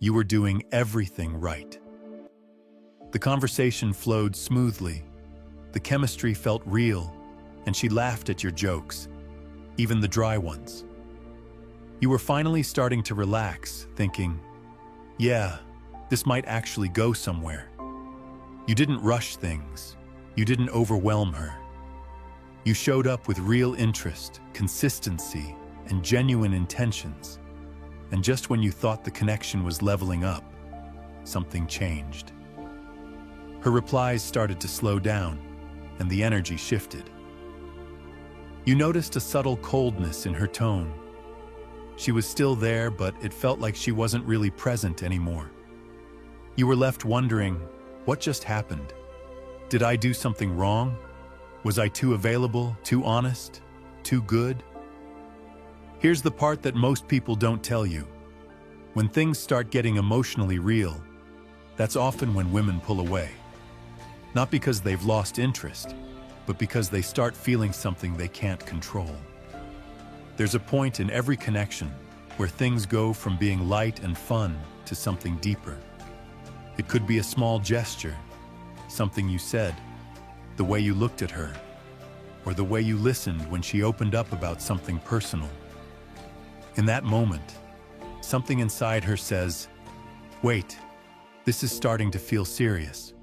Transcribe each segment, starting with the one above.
You were doing everything right. The conversation flowed smoothly. The chemistry felt real, and she laughed at your jokes, even the dry ones. You were finally starting to relax, thinking, yeah, this might actually go somewhere. You didn't rush things. You didn't overwhelm her. You showed up with real interest, consistency, and genuine intentions. And just when you thought the connection was leveling up, something changed. Her replies started to slow down, and the energy shifted. You noticed a subtle coldness in her tone. She was still there, but it felt like she wasn't really present anymore. You were left wondering, what just happened? Did I do something wrong? Was I too available, too honest, too good? Here's the part that most people don't tell you. When things start getting emotionally real, that's often when women pull away. Not because they've lost interest, but because they start feeling something they can't control. There's a point in every connection where things go from being light and fun to something deeper. It could be a small gesture, something you said, the way you looked at her, or the way you listened when she opened up about something personal. In that moment, something inside her says, wait, this is starting to feel serious.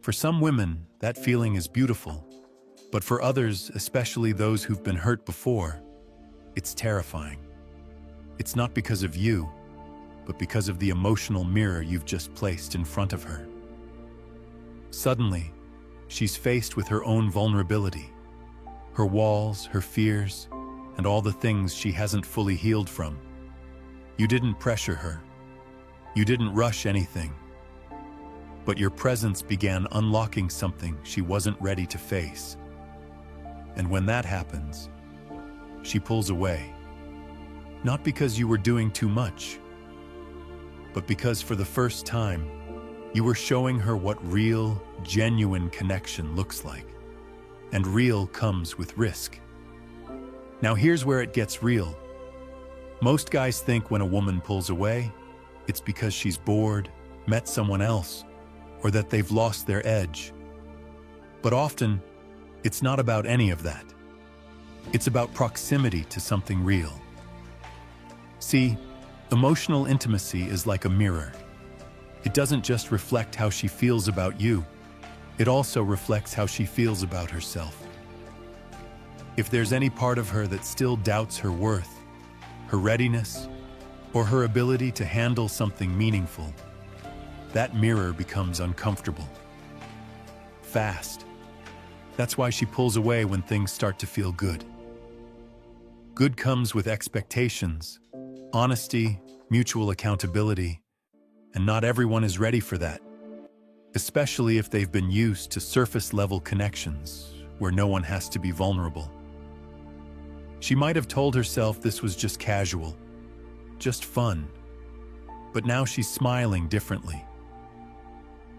For some women, that feeling is beautiful, but for others, especially those who've been hurt before, it's terrifying. It's not because of you, but because of the emotional mirror you've just placed in front of her. Suddenly, she's faced with her own vulnerability, her walls, her fears, and all the things she hasn't fully healed from. You didn't pressure her. You didn't rush anything. But your presence began unlocking something she wasn't ready to face. And when that happens, she pulls away. Not because you were doing too much, but because for the first time, you were showing her what real, genuine connection looks like. And real comes with risk. Now here's where it gets real. Most guys think when a woman pulls away, it's because she's bored, met someone else, or that they've lost their edge. But often, it's not about any of that. It's about proximity to something real. See, emotional intimacy is like a mirror. It doesn't just reflect how she feels about you, it also reflects how she feels about herself. If there's any part of her that still doubts her worth, her readiness, or her ability to handle something meaningful, that mirror becomes uncomfortable. Fast. That's why she pulls away when things start to feel good. Good comes with expectations, honesty, mutual accountability, and not everyone is ready for that, especially if they've been used to surface-level connections where no one has to be vulnerable. She might have told herself this was just casual, just fun, but now she's smiling differently.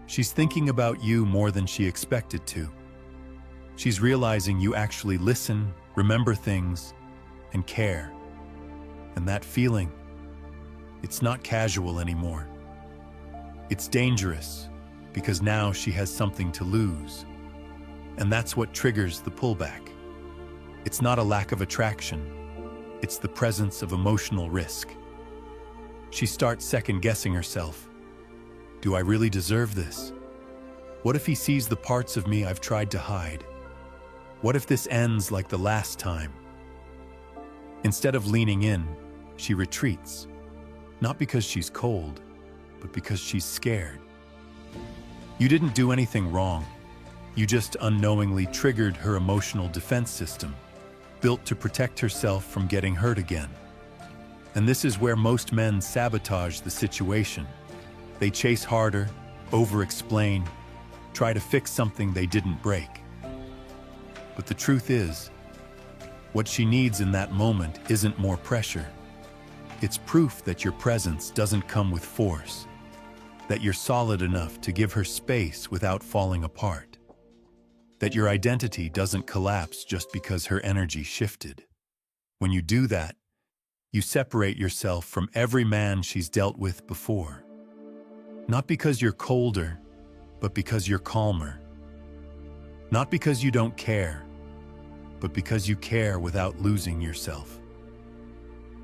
She's thinking about you more than she expected to. She's realizing you actually listen, remember things, and care. And that feeling, it's not casual anymore. It's dangerous, because now she has something to lose. And that's what triggers the pullback. It's not a lack of attraction. It's the presence of emotional risk. She starts second-guessing herself. Do I really deserve this? What if he sees the parts of me I've tried to hide? What if this ends like the last time? Instead of leaning in, she retreats. Not because she's cold, but because she's scared. You didn't do anything wrong. You just unknowingly triggered her emotional defense system, built to protect herself from getting hurt again. And this is where most men sabotage the situation. They chase harder, over-explain, try to fix something they didn't break. But the truth is, what she needs in that moment isn't more pressure. It's proof that your presence doesn't come with force, that you're solid enough to give her space without falling apart, that your identity doesn't collapse just because her energy shifted. When you do that, You separate yourself from every man she's dealt with before. Not because you're colder, but because you're calmer. Not because you don't care, but because you care without losing yourself.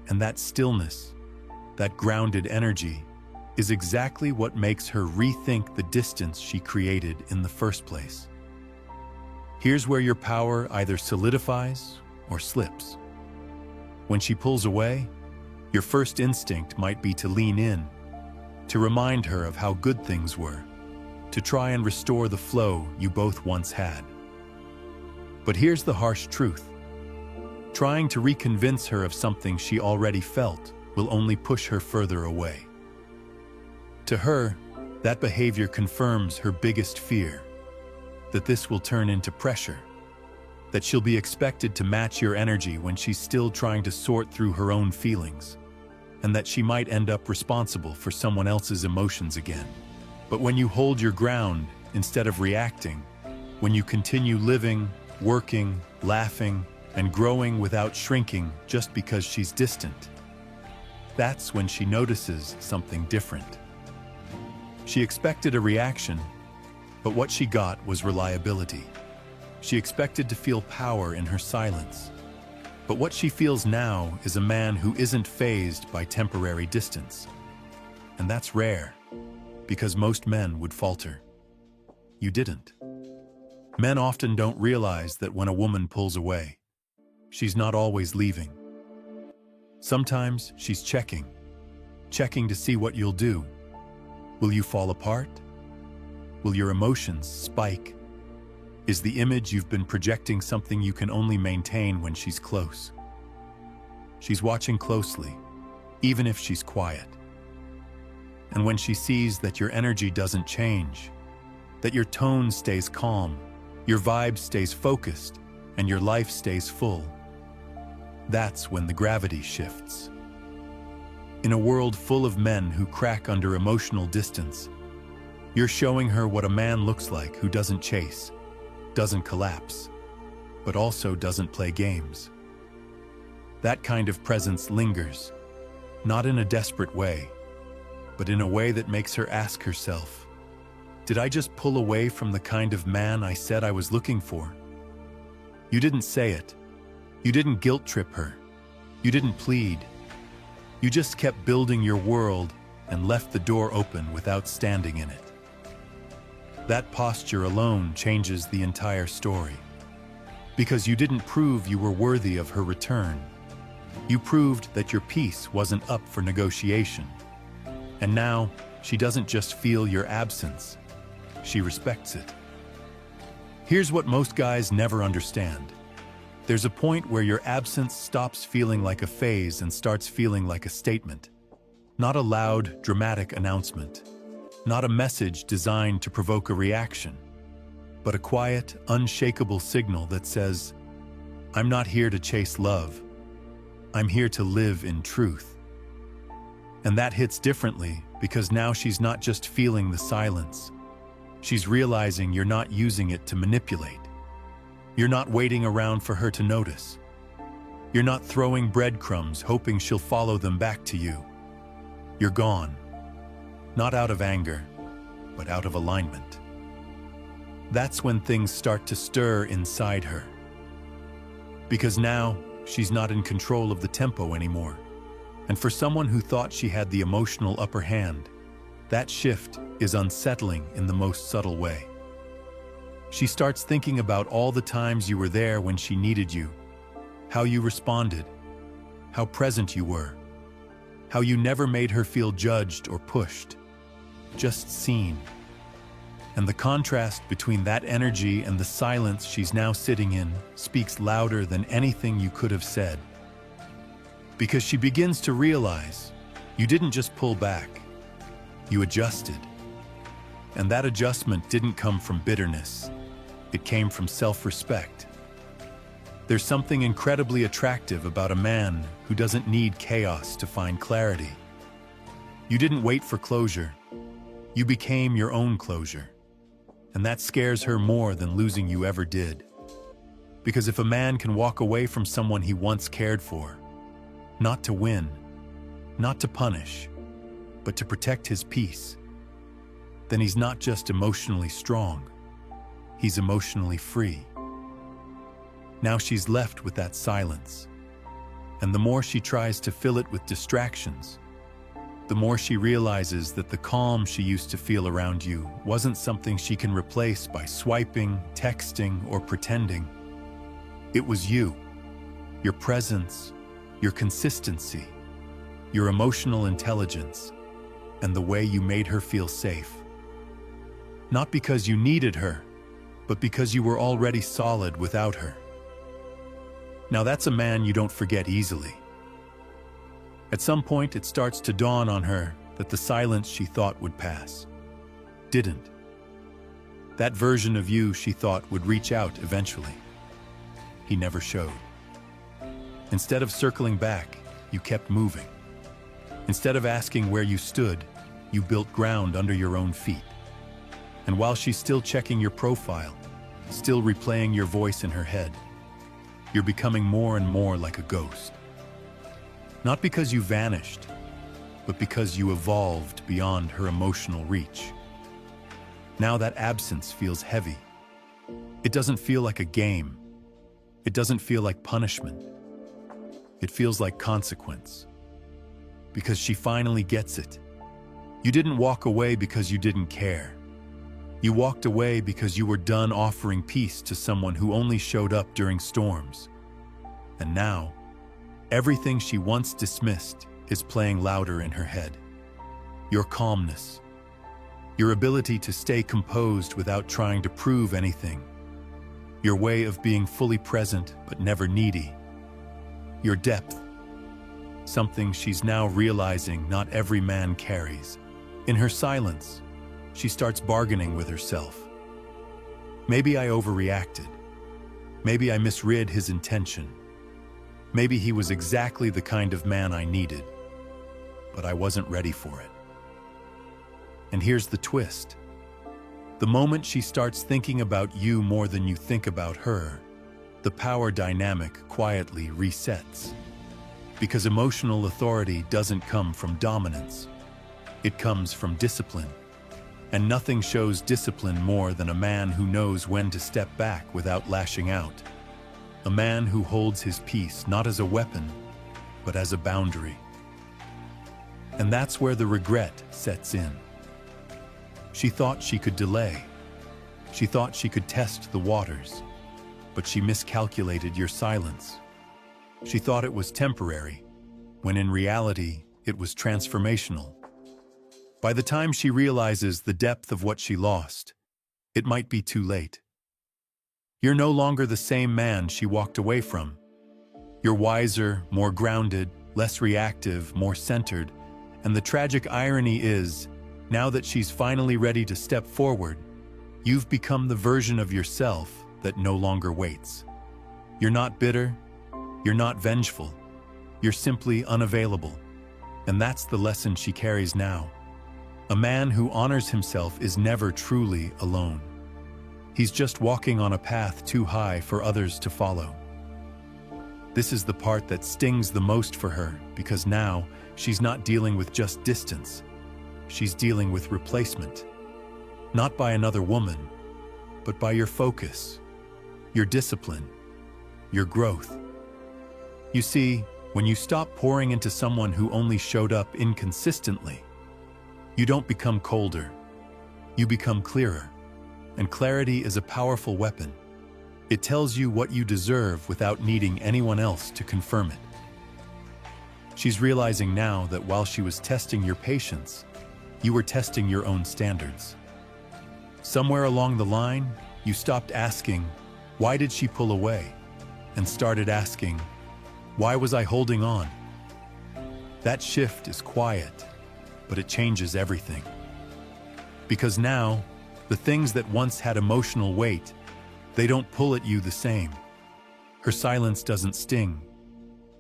And that stillness, that grounded energy, is exactly what makes her rethink the distance she created in the first place. Here's where your power either solidifies or slips. When she pulls away, your first instinct might be to lean in, to remind her of how good things were, to try and restore the flow you both once had. But here's the harsh truth. Trying to reconvince her of something she already felt will only push her further away. To her, that behavior confirms her biggest fear, that this will turn into pressure, that she'll be expected to match your energy when she's still trying to sort through her own feelings, and that she might end up responsible for someone else's emotions again. But when you hold your ground instead of reacting, when you continue living, working, laughing, and growing without shrinking just because she's distant, that's when she notices something different. She expected a reaction, but what she got was reliability. She expected to feel power in her silence, but what she feels now is a man who isn't fazed by temporary distance. And that's rare, because most men would falter. You didn't. Men often don't realize that when a woman pulls away, she's not always leaving. Sometimes she's checking to see what you'll do. Will you fall apart? Will your emotions spike? Is the image you've been projecting something you can only maintain when she's close? She's watching closely, even if she's quiet. And when she sees that your energy doesn't change, that your tone stays calm, your vibe stays focused, and your life stays full, that's when the gravity shifts. In a world full of men who crack under emotional distance, you're showing her what a man looks like who doesn't chase, doesn't collapse, but also doesn't play games. That kind of presence lingers, not in a desperate way, but in a way that makes her ask herself, did I just pull away from the kind of man I said I was looking for? You didn't say it. You didn't guilt trip her. You didn't plead. You just kept building your world and left the door open without standing in it. That posture alone changes the entire story. Because you didn't prove you were worthy of her return. You proved that your peace wasn't up for negotiation. And now, she doesn't just feel your absence, she respects it. Here's what most guys never understand. There's a point where your absence stops feeling like a phase and starts feeling like a statement. Not a loud, dramatic announcement. Not a message designed to provoke a reaction, but a quiet, unshakable signal that says, I'm not here to chase love. I'm here to live in truth. And that hits differently because now she's not just feeling the silence. She's realizing you're not using it to manipulate. You're not waiting around for her to notice. You're not throwing breadcrumbs hoping she'll follow them back to you. You're gone. Not out of anger, but out of alignment. That's when things start to stir inside her. Because now, she's not in control of the tempo anymore. And for someone who thought she had the emotional upper hand, that shift is unsettling in the most subtle way. She starts thinking about all the times you were there when she needed you, how you responded, how present you were, how you never made her feel judged or pushed, just seen. And the contrast between that energy and the silence she's now sitting in speaks louder than anything you could have said. Because she begins to realize you didn't just pull back, you adjusted. And that adjustment didn't come from bitterness. It came from self-respect. There's something incredibly attractive about a man who doesn't need chaos to find clarity. You didn't wait for closure. You became your own closure. And that scares her more than losing you ever did. Because if a man can walk away from someone he once cared for, not to win, not to punish, but to protect his peace, then he's not just emotionally strong, he's emotionally free. Now she's left with that silence, and the more she tries to fill it with distractions, the more she realizes that the calm she used to feel around you wasn't something she can replace by swiping, texting, or pretending. It was you, your presence, your consistency, your emotional intelligence, and the way you made her feel safe. Not because you needed her, but because you were already solid without her. Now that's a man you don't forget easily. At some point, it starts to dawn on her that the silence she thought would pass didn't. That version of you she thought would reach out eventually. He never showed. Instead of circling back, you kept moving. Instead of asking where you stood, you built ground under your own feet. And while she's still checking your profile, still replaying your voice in her head, you're becoming more and more like a ghost. Not because you vanished, but because you evolved beyond her emotional reach. Now that absence feels heavy. It doesn't feel like a game. It doesn't feel like punishment. It feels like consequence. Because she finally gets it. You didn't walk away because you didn't care. You walked away because you were done offering peace to someone who only showed up during storms. And now, everything she once dismissed is playing louder in her head. Your calmness, your ability to stay composed without trying to prove anything, your way of being fully present but never needy, your depth, something she's now realizing not every man carries. In her silence, she starts bargaining with herself. Maybe I overreacted. Maybe I misread his intention. Maybe he was exactly the kind of man I needed, but I wasn't ready for it. And here's the twist. The moment she starts thinking about you more than you think about her, the power dynamic quietly resets. Because emotional authority doesn't come from dominance. It comes from discipline. And nothing shows discipline more than a man who knows when to step back without lashing out. A man who holds his peace not as a weapon, but as a boundary. And that's where the regret sets in. She thought she could delay. She thought she could test the waters, but she miscalculated your silence. She thought it was temporary, when in reality, it was transformational. By the time she realizes the depth of what she lost, it might be too late. You're no longer the same man she walked away from. You're wiser, more grounded, less reactive, more centered, and the tragic irony is, now that she's finally ready to step forward, you've become the version of yourself that no longer waits. You're not bitter, you're not vengeful, you're simply unavailable. And that's the lesson she carries now. A man who honors himself is never truly alone. He's just walking on a path too high for others to follow. This is the part that stings the most for her, because now she's not dealing with just distance. She's dealing with replacement. Not by another woman, but by your focus, your discipline, your growth. You see, when you stop pouring into someone who only showed up inconsistently, you don't become colder, you become clearer. And clarity is a powerful weapon. It tells you what you deserve without needing anyone else to confirm it. She's realizing now that while she was testing your patience, you were testing your own standards. Somewhere along the line, you stopped asking, why did she pull away? And started asking, why was I holding on? That shift is quiet, but it changes everything. Because now, the things that once had emotional weight, they don't pull at you the same. Her silence doesn't sting.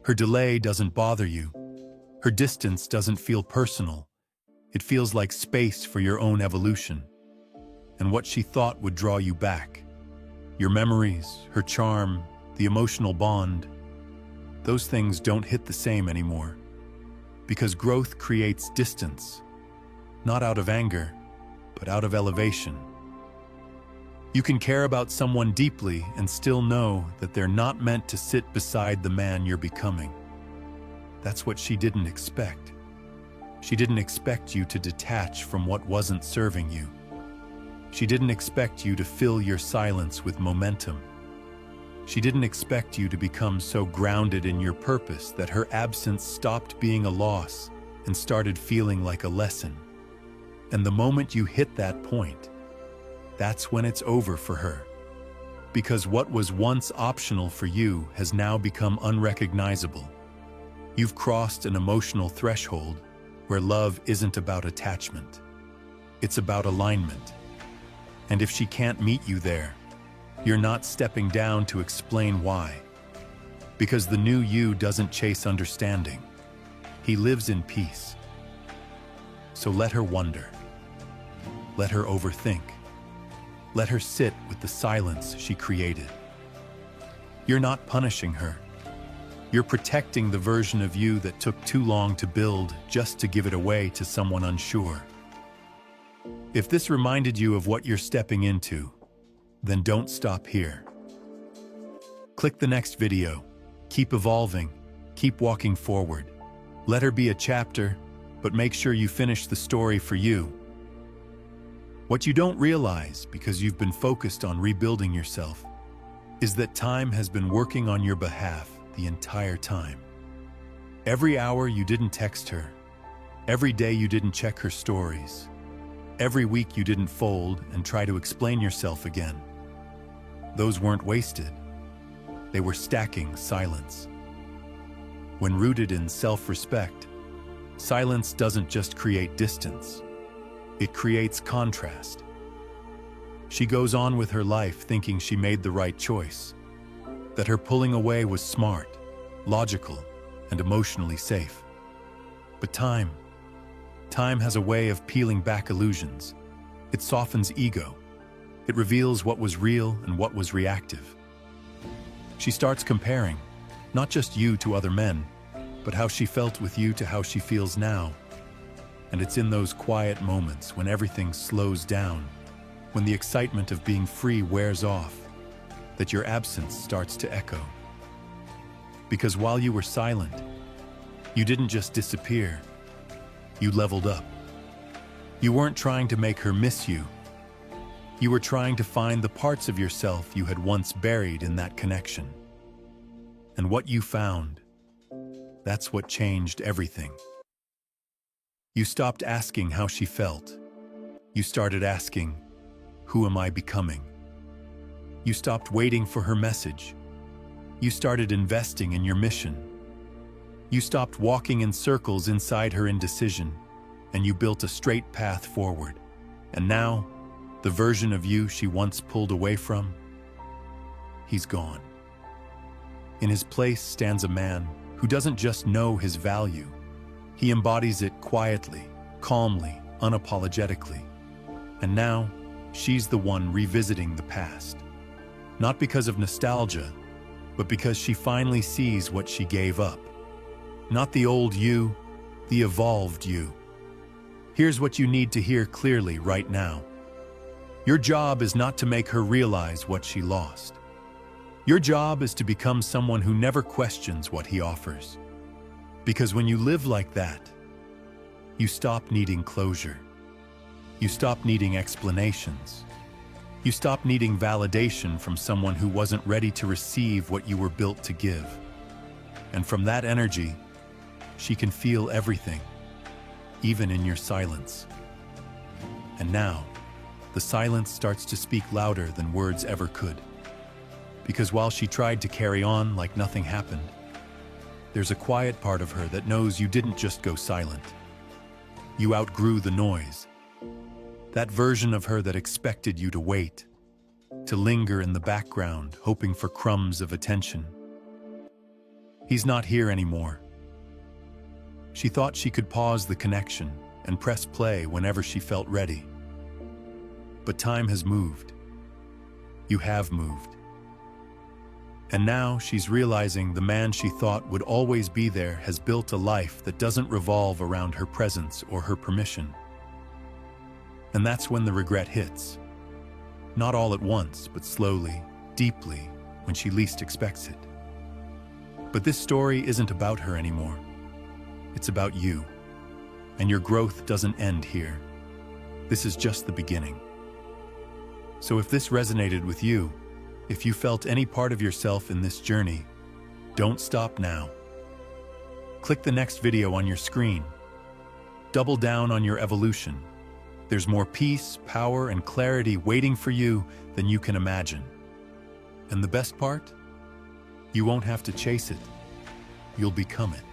Her delay doesn't bother you. Her distance doesn't feel personal. It feels like space for your own evolution. And what she thought would draw you back, your memories, her charm, the emotional bond, those things don't hit the same anymore. Because growth creates distance, not out of anger, but out of elevation. You can care about someone deeply and still know that they're not meant to sit beside the man you're becoming. That's what she didn't expect. She didn't expect you to detach from what wasn't serving you. She didn't expect you to fill your silence with momentum. She didn't expect you to become so grounded in your purpose that her absence stopped being a loss and started feeling like a lesson. And the moment you hit that point, that's when it's over for her. Because what was once optional for you has now become unrecognizable. You've crossed an emotional threshold where love isn't about attachment. It's about alignment. And if she can't meet you there, you're not stepping down to explain why. Because the new you doesn't chase understanding. He lives in peace. So let her wonder. Let her overthink. Let her sit with the silence she created. You're not punishing her. You're protecting the version of you that took too long to build just to give it away to someone unsure. If this reminded you of what you're stepping into, then don't stop here. Click the next video. Keep evolving. Keep walking forward. Let her be a chapter, but make sure you finish the story for you. What you don't realize, because you've been focused on rebuilding yourself, is that time has been working on your behalf the entire time. Every hour you didn't text her, every day you didn't check her stories, every week you didn't fold and try to explain yourself again. Those weren't wasted. They were stacking silence. When rooted in self-respect, silence doesn't just create distance. It creates contrast. She goes on with her life thinking she made the right choice, that her pulling away was smart, logical, and emotionally safe. But time has a way of peeling back illusions. It softens ego. It reveals what was real and what was reactive. She starts comparing, not just you to other men, but how she felt with you to how she feels now. And it's in those quiet moments when everything slows down, when the excitement of being free wears off, that your absence starts to echo. Because while you were silent, you didn't just disappear, you leveled up. You weren't trying to make her miss you. You were trying to find the parts of yourself you had once buried in that connection. And what you found, that's what changed everything. You stopped asking how she felt. You started asking, who am I becoming? You stopped waiting for her message. You started investing in your mission. You stopped walking in circles inside her indecision, and you built a straight path forward. And now, the version of you she once pulled away from, he's gone. In his place stands a man who doesn't just know his value. He embodies it quietly, calmly, unapologetically. And now, she's the one revisiting the past. Not because of nostalgia, but because she finally sees what she gave up. Not the old you, the evolved you. Here's what you need to hear clearly right now. Your job is not to make her realize what she lost. Your job is to become someone who never questions what he offers. Because when you live like that, you stop needing closure. You stop needing explanations. You stop needing validation from someone who wasn't ready to receive what you were built to give. And from that energy, she can feel everything, even in your silence. And now, the silence starts to speak louder than words ever could. Because while she tried to carry on like nothing happened, there's a quiet part of her that knows you didn't just go silent. You outgrew the noise. That version of her that expected you to wait, to linger in the background, hoping for crumbs of attention. He's not here anymore. She thought she could pause the connection and press play whenever she felt ready. But time has moved. You have moved. And now she's realizing the man she thought would always be there has built a life that doesn't revolve around her presence or her permission. And that's when the regret hits. Not all at once, but slowly, deeply, when she least expects it. But this story isn't about her anymore. It's about you. And your growth doesn't end here. This is just the beginning. So if this resonated with you, if you felt any part of yourself in this journey, don't stop now. Click the next video on your screen. Double down on your evolution. There's more peace, power, and clarity waiting for you than you can imagine. And the best part? You won't have to chase it. You'll become it.